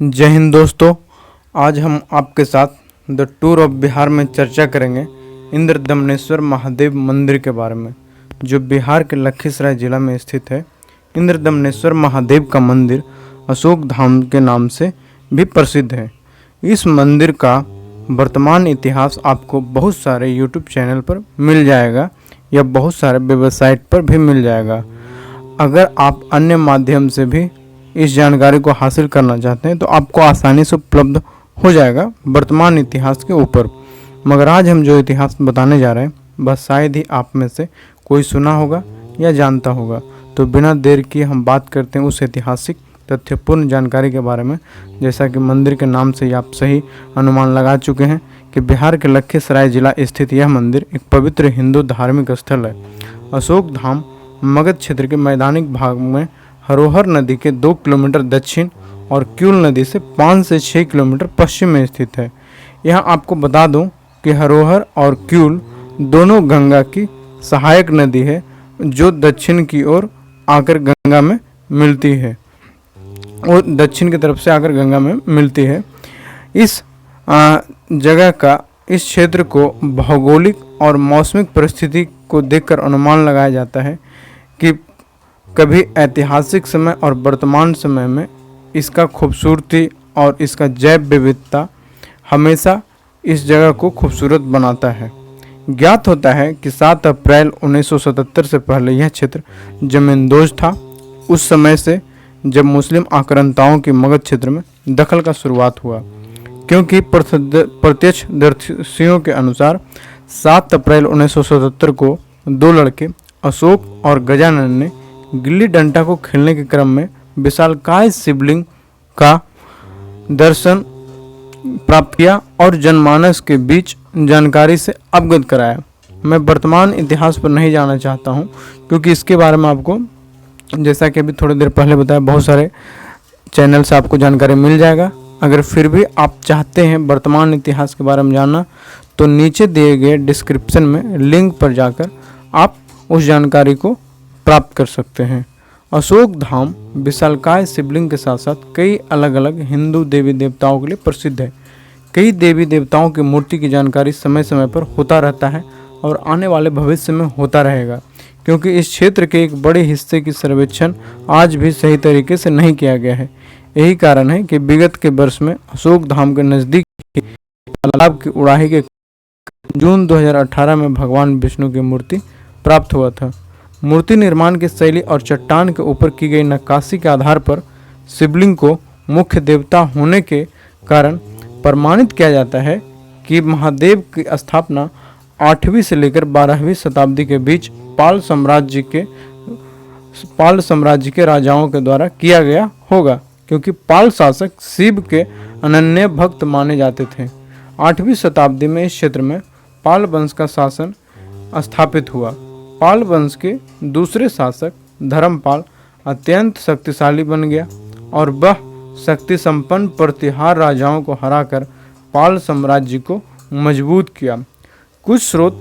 जय हिंद दोस्तों। आज हम आपके साथ द टूर ऑफ बिहार में चर्चा करेंगे इंद्रदमनेश्वर महादेव मंदिर के बारे में, जो बिहार के लखीसराय जिला में स्थित है। इंद्रदमनेश्वर महादेव का मंदिर अशोक धाम के नाम से भी प्रसिद्ध है। इस मंदिर का वर्तमान इतिहास आपको बहुत सारे यूट्यूब चैनल पर मिल जाएगा या बहुत सारे वेबसाइट पर भी मिल जाएगा। अगर आप अन्य माध्यम से भी इस जानकारी को हासिल करना चाहते हैं तो आपको आसानी से उपलब्ध हो जाएगा वर्तमान इतिहास के ऊपर। मगर आज हम जो इतिहास बताने जा रहे हैं बस शायद ही आप में से कोई सुना होगा या जानता होगा। तो बिना देर किए हम बात करते हैं उस ऐतिहासिक तथ्यपूर्ण जानकारी के बारे में। जैसा कि मंदिर के नाम से ही आप सही अनुमान लगा चुके हैं कि बिहार के लखीसराय जिला स्थित यह मंदिर एक पवित्र हिंदू धार्मिक स्थल है। अशोक धाम मगध क्षेत्र के मैदानिक भाग में हरोहर नदी के 2 किलोमीटर दक्षिण और क्यूल नदी से 5 से 6 किलोमीटर पश्चिम में स्थित है। यहाँ आपको बता दूं कि हरोहर और क्यूल दोनों गंगा की सहायक नदी है, जो दक्षिण की ओर आकर गंगा में मिलती है और दक्षिण की तरफ से आकर गंगा में मिलती है। इस जगह का इस क्षेत्र को भौगोलिक और मौसमिक परिस्थिति को देखकर अनुमान लगाया जाता है कि कभी ऐतिहासिक समय और वर्तमान समय में इसका खूबसूरती और इसका जैव विविधता हमेशा इस जगह को खूबसूरत बनाता है। ज्ञात होता है कि 7 अप्रैल 1977 से पहले यह क्षेत्र जमींदोज था, उस समय से जब मुस्लिम आक्रांताओं की मगध क्षेत्र में दखल का शुरुआत हुआ। क्योंकि प्रत्यक्षदर्शियों के अनुसार 7 अप्रैल 1977 को 2 लड़के अशोक और गजानन ने गिल्ली डंडा को खेलने के क्रम में विशालकाय शिवलिंग का दर्शन प्राप्त किया और जनमानस के बीच जानकारी से अवगत कराया। मैं वर्तमान इतिहास पर नहीं जाना चाहता हूं, क्योंकि इसके बारे में आपको जैसा कि अभी थोड़ी देर पहले बताया बहुत सारे चैनल से आपको जानकारी मिल जाएगा। अगर फिर भी आप चाहते हैं वर्तमान इतिहास के बारे में जानना तो नीचे दिए गए डिस्क्रिप्शन में लिंक पर जाकर आप उस जानकारी को प्राप्त कर सकते हैं। अशोक धाम विशालकाय शिवलिंग के साथ साथ कई अलग अलग हिंदू देवी देवताओं के लिए प्रसिद्ध है। कई देवी देवताओं की मूर्ति की जानकारी समय समय पर होता रहता है और आने वाले भविष्य में होता रहेगा, क्योंकि इस क्षेत्र के एक बड़े हिस्से की सर्वेक्षण आज भी सही तरीके से नहीं किया गया है। यही कारण है कि विगत के वर्ष में अशोक धाम के नज़दीक तालाब की उड़ाही के जून 2018 में भगवान विष्णु की मूर्ति प्राप्त हुआ था। मूर्ति निर्माण की शैली और चट्टान के ऊपर की गई नक्काशी के आधार पर शिवलिंग को मुख्य देवता होने के कारण प्रमाणित किया जाता है कि महादेव की स्थापना 8वीं से लेकर 12वीं शताब्दी के बीच पाल साम्राज्य के राजाओं के द्वारा किया गया होगा, क्योंकि पाल शासक शिव के अनन्य भक्त माने जाते थे। 8वीं शताब्दी में इस क्षेत्र में पाल वंश का शासन स्थापित हुआ। पाल वंश के दूसरे शासक धर्मपाल अत्यंत शक्तिशाली बन गया और वह शक्ति संपन्न प्रतिहार राजाओं को हराकर पाल साम्राज्य को मजबूत किया। कुछ स्रोत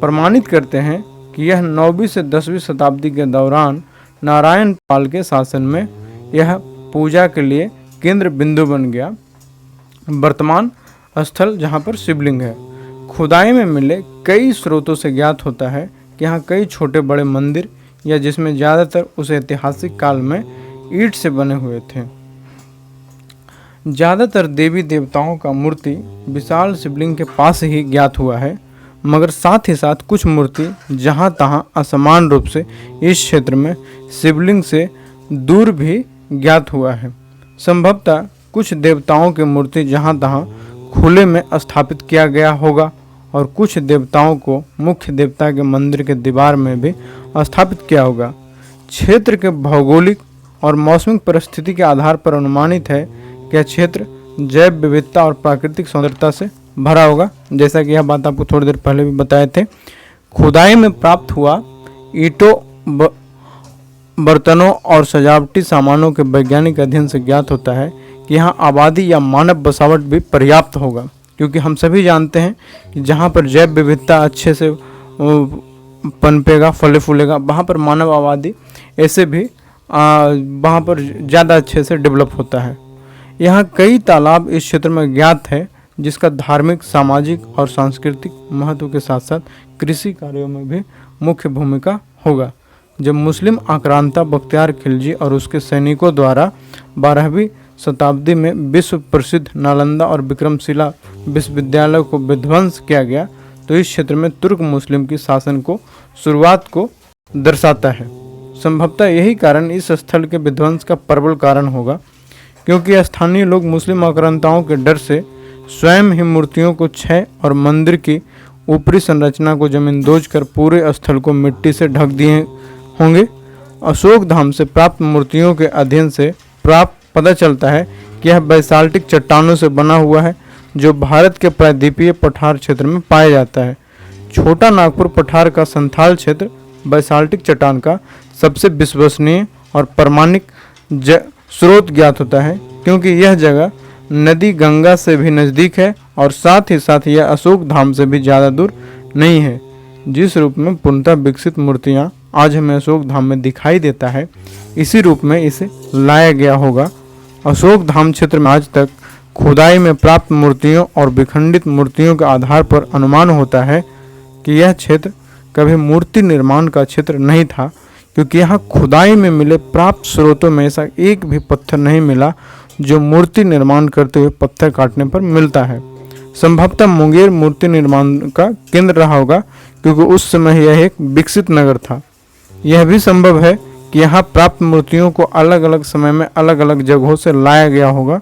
प्रमाणित करते हैं कि यह 9वीं से 10वीं शताब्दी के दौरान नारायण पाल के शासन में यह पूजा के लिए केंद्र बिंदु बन गया। वर्तमान स्थल जहाँ पर शिवलिंग है, खुदाई में मिले कई स्रोतों से ज्ञात होता है कि यहाँ कई छोटे बड़े मंदिर या जिसमें ज़्यादातर उस ऐतिहासिक काल में ईंट से बने हुए थे। ज़्यादातर देवी देवताओं का मूर्ति विशाल शिवलिंग के पास ही ज्ञात हुआ है, मगर साथ ही साथ कुछ मूर्ति जहाँ तहाँ असमान रूप से इस क्षेत्र में शिवलिंग से दूर भी ज्ञात हुआ है। संभवतः कुछ देवताओं की मूर्ति जहाँ तहाँ खुले में स्थापित किया गया होगा और कुछ देवताओं को मुख्य देवता के मंदिर के दीवार में भी स्थापित किया होगा। क्षेत्र के भौगोलिक और मौसमिक परिस्थिति के आधार पर अनुमानित है कि यह क्षेत्र जैव विविधता और प्राकृतिक सौंदर्यता से भरा होगा। जैसा कि यह बात आपको थोड़ी देर पहले भी बताए थे। खुदाई में प्राप्त हुआ ईंटों, बर्तनों और सजावटी सामानों के वैज्ञानिक अध्ययन से ज्ञात होता है कि यहाँ आबादी या मानव बसावट भी पर्याप्त होगा, क्योंकि हम सभी जानते हैं कि जहाँ पर जैव विविधता अच्छे से पनपेगा, फले फूलेगा, वहाँ पर मानव आबादी ऐसे भी वहाँ पर ज़्यादा अच्छे से डेवलप होता है। यहाँ कई तालाब इस क्षेत्र में ज्ञात है, जिसका धार्मिक, सामाजिक और सांस्कृतिक महत्व के साथ साथ कृषि कार्यों में भी मुख्य भूमिका होगा। जब मुस्लिम आक्रांता बख्तियार खिलजी और उसके सैनिकों द्वारा 12वीं शताब्दी में विश्व प्रसिद्ध नालंदा और विक्रमशिला विश्वविद्यालय को विध्वंस किया गया, तो इस क्षेत्र में तुर्क मुस्लिम की शासन को शुरुआत को दर्शाता है। संभवतः यही कारण इस स्थल के विध्वंस का प्रबल कारण होगा, क्योंकि स्थानीय लोग मुस्लिम आक्रांताओं के डर से स्वयं ही मूर्तियों को क्षय और मंदिर की ऊपरी संरचना को जमींदोज कर पूरे स्थल को मिट्टी से ढक दिए होंगे। अशोक धाम से प्राप्त मूर्तियों के अध्ययन से प्राप्त पता चलता है कि यह बैसाल्टिक चट्टानों से बना हुआ है, जो भारत के प्रायद्वीपीय पठार क्षेत्र में पाया जाता है। छोटा नागपुर पठार का संथाल क्षेत्र बैसाल्टिक चट्टान का सबसे विश्वसनीय और प्रमाणिक स्रोत ज्ञात होता है, क्योंकि यह जगह नदी गंगा से भी नज़दीक है और साथ ही साथ यह अशोक धाम से भी ज़्यादा दूर नहीं है। जिस रूप में पूर्णतः विकसित मूर्तियाँ आज हमें अशोक धाम में दिखाई देता है, इसी रूप में इसे लाया गया होगा। अशोक धाम क्षेत्र में आज तक खुदाई में प्राप्त मूर्तियों और विखंडित मूर्तियों के आधार पर अनुमान होता है कि यह क्षेत्र कभी मूर्ति निर्माण का क्षेत्र नहीं था, क्योंकि यहाँ खुदाई में मिले प्राप्त स्रोतों में ऐसा एक भी पत्थर नहीं मिला जो मूर्ति निर्माण करते हुए पत्थर काटने पर मिलता है। संभवतः मुंगेर मूर्ति निर्माण का केंद्र रहा होगा, क्योंकि उस समय यह एक विकसित नगर था। यह भी संभव है कि यहाँ प्राप्त मूर्तियों को अलग अलग समय में अलग अलग जगहों से लाया गया होगा।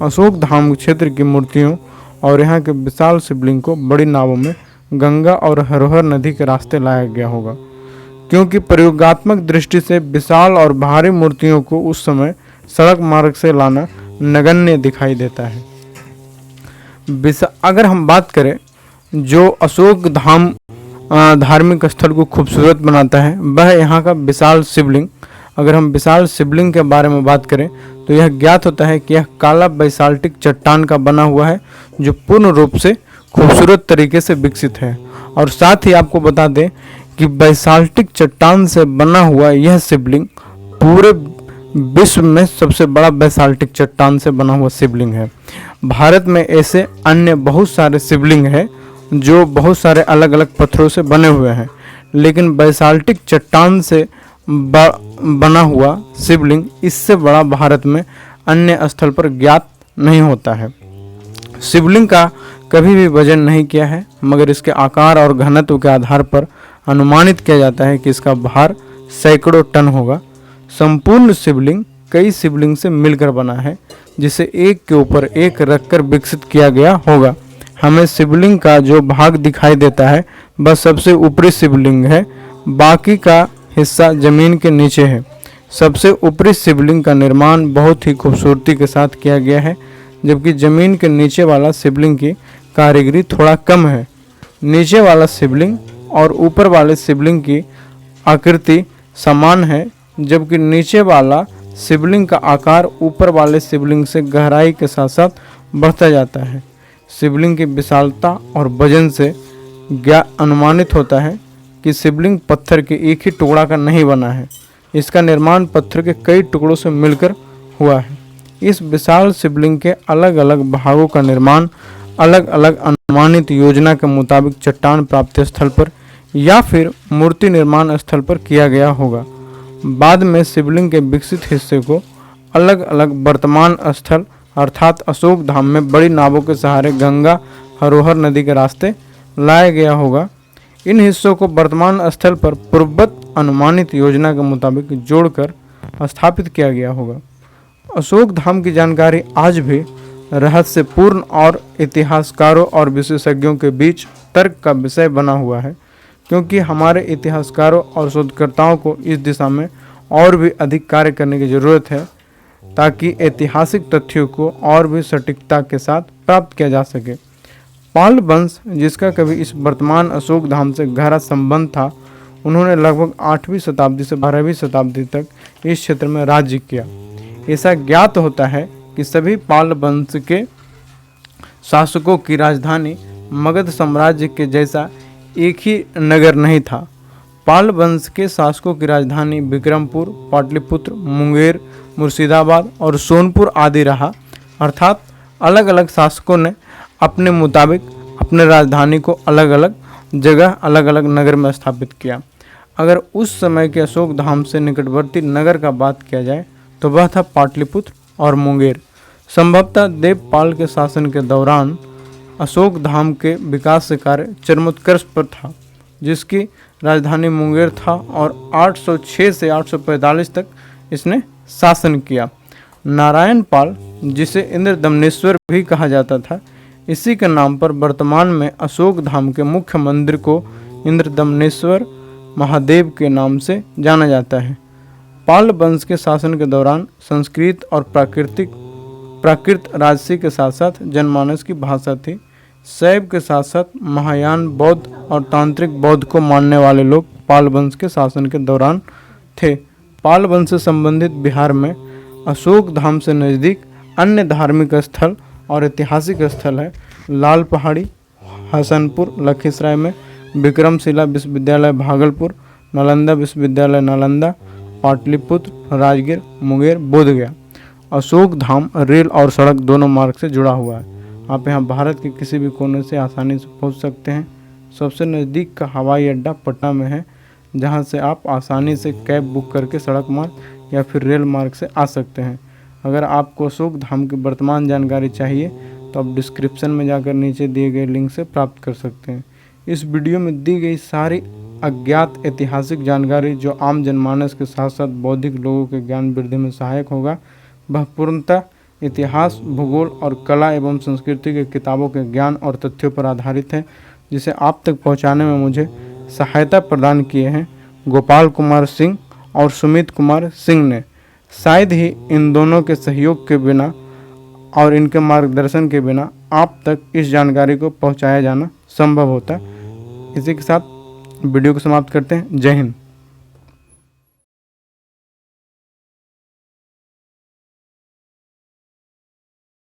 अशोक धाम क्षेत्र की मूर्तियों और यहाँ के विशाल शिवलिंग को बड़ी नावों में गंगा और हरोहर नदी के रास्ते लाया गया होगा, क्योंकि प्रयोगात्मक दृष्टि से विशाल और भारी मूर्तियों को उस समय सड़क मार्ग से लाना नगण्य दिखाई देता है। अगर हम बात करें जो अशोक धाम धार्मिक स्थल को खूबसूरत बनाता है, वह यहाँ का विशाल शिवलिंग। अगर हम विशाल शिवलिंग के बारे में बात करें तो यह ज्ञात होता है कि यह काला बैसाल्टिक चट्टान का बना हुआ है, जो पूर्ण रूप से खूबसूरत तरीके से विकसित है। और साथ ही आपको बता दें कि बैसाल्टिक चट्टान से बना हुआ यह शिवलिंग पूरे विश्व में सबसे बड़ा बैसाल्टिक चट्टान से बना हुआ शिवलिंग है। भारत में ऐसे अन्य बहुत सारे शिवलिंग हैं जो बहुत सारे अलग अलग पत्थरों से बने हुए हैं, लेकिन बैसाल्टिक चट्टान से बना हुआ शिवलिंग इससे बड़ा भारत में अन्य स्थल पर ज्ञात नहीं होता है। शिवलिंग का कभी भी वजन नहीं किया है, मगर इसके आकार और घनत्व के आधार पर अनुमानित किया जाता है कि इसका भार सैकड़ों टन होगा। संपूर्ण शिवलिंग कई शिवलिंग से मिलकर बना है, जिसे एक के ऊपर एक रखकर विकसित किया गया होगा। हमें शिवलिंग का जो भाग दिखाई देता है वह सबसे ऊपरी शिवलिंग है, बाकी का हिस्सा जमीन के नीचे है। सबसे ऊपरी शिवलिंग का निर्माण बहुत ही खूबसूरती के साथ किया गया है, जबकि जमीन के नीचे वाला शिवलिंग की कारीगरी थोड़ा कम है। नीचे वाला शिवलिंग और ऊपर वाले शिवलिंग की आकृति समान है, जबकि नीचे वाला शिवलिंग का आकार ऊपर वाले शिवलिंग से गहराई के साथ साथ बढ़ता जाता है। शिवलिंग की विशालता और वजन से अनुमानित होता है कि शिवलिंग पत्थर के एक ही टुकड़ा का नहीं बना है, इसका निर्माण पत्थर के कई टुकड़ों से मिलकर हुआ है। इस विशाल शिवलिंग के अलग अलग भागों का निर्माण अलग अलग अनुमानित योजना के मुताबिक चट्टान प्राप्ति स्थल पर या फिर मूर्ति निर्माण स्थल पर किया गया होगा। बाद में शिवलिंग के विकसित हिस्से को अलग अलग वर्तमान स्थल अर्थात अशोक धाम में बड़ी नावों के सहारे गंगा हरोहर नदी के रास्ते लाया गया होगा। इन हिस्सों को वर्तमान स्थल पर पूर्ववत अनुमानित योजना के मुताबिक जोड़कर स्थापित किया गया होगा। अशोक धाम की जानकारी आज भी रहस्यपूर्ण और इतिहासकारों और विशेषज्ञों के बीच तर्क का विषय बना हुआ है, क्योंकि हमारे इतिहासकारों और शोधकर्ताओं को इस दिशा में और भी अधिक कार्य करने की ज़रूरत है, ताकि ऐतिहासिक तथ्यों को और भी सटीकता के साथ प्राप्त किया जा सके। पाल वंश, जिसका कभी इस वर्तमान अशोक धाम से गहरा संबंध था, उन्होंने लगभग 8वीं शताब्दी से 12वीं शताब्दी तक इस क्षेत्र में राज्य किया। ऐसा ज्ञात होता है कि सभी पाल वंश के शासकों की राजधानी मगध साम्राज्य के जैसा एक ही नगर नहीं था। पाल वंश के शासकों की राजधानी विक्रमपुर, पाटलिपुत्र, मुंगेर, मुर्शिदाबाद और सोनपुर आदि रहा। अर्थात अलग अलग शासकों ने अपने मुताबिक अपने राजधानी को अलग अलग जगह अलग अलग नगर में स्थापित किया। अगर उस समय के अशोक धाम से निकटवर्ती नगर का बात किया जाए तो वह था पाटलिपुत्र और मुंगेर। संभवतः देवपाल के शासन के दौरान अशोक धाम के विकास से कार्य चरमोत्कर्ष पर था, जिसकी राजधानी मुंगेर था और 806 से 845 तक इसने शासन किया। नारायण पाल, जिसे इंद्रदमनेश्वर भी कहा जाता था, इसी के नाम पर वर्तमान में अशोक धाम के मुख्य मंदिर को इंद्रदमनेश्वर महादेव के नाम से जाना जाता है। पाल वंश के शासन के दौरान संस्कृत और प्राकृत राजसी के साथ साथ जनमानस की भाषा थी। शैव के साथ साथ महायान बौद्ध और तांत्रिक बौद्ध को मानने वाले लोग पाल वंश के शासन के दौरान थे। पाल वंश से संबंधित बिहार में अशोक धाम से नज़दीक अन्य धार्मिक स्थल और ऐतिहासिक स्थल है लाल पहाड़ी, हसनपुर लखीसराय में, विक्रमशिला विश्वविद्यालय भागलपुर, नालंदा विश्वविद्यालय नालंदा, पाटलिपुत्र, राजगीर, मुंगेर, बोधगया। अशोक धाम रेल और सड़क दोनों मार्ग से जुड़ा हुआ है। आप यहाँ भारत के किसी भी कोने से आसानी से पहुँच सकते हैं। सबसे नज़दीक का हवाई अड्डा पटना में है, जहाँ से आप आसानी से कैब बुक करके सड़क मार्ग या फिर रेल मार्ग से आ सकते हैं। अगर आपको अशोक धाम की वर्तमान जानकारी चाहिए तो आप डिस्क्रिप्शन में जाकर नीचे दिए गए लिंक से प्राप्त कर सकते हैं। इस वीडियो में दी गई सारी अज्ञात ऐतिहासिक जानकारी जो आम जनमानस के साथ साथ बौद्धिक लोगों के ज्ञान वृद्धि में सहायक होगा, वह पूर्णतः इतिहास, भूगोल और कला एवं संस्कृति के किताबों के ज्ञान और तथ्यों पर आधारित है, जिसे आप तक पहुंचाने में मुझे सहायता प्रदान किए हैं गोपाल कुमार सिंह और सुमित कुमार सिंह ने। शायद ही इन दोनों के सहयोग के बिना और इनके मार्गदर्शन के बिना आप तक इस जानकारी को पहुंचाया जाना संभव होता। इसी के साथ वीडियो को समाप्त करते हैं। जय हिंद।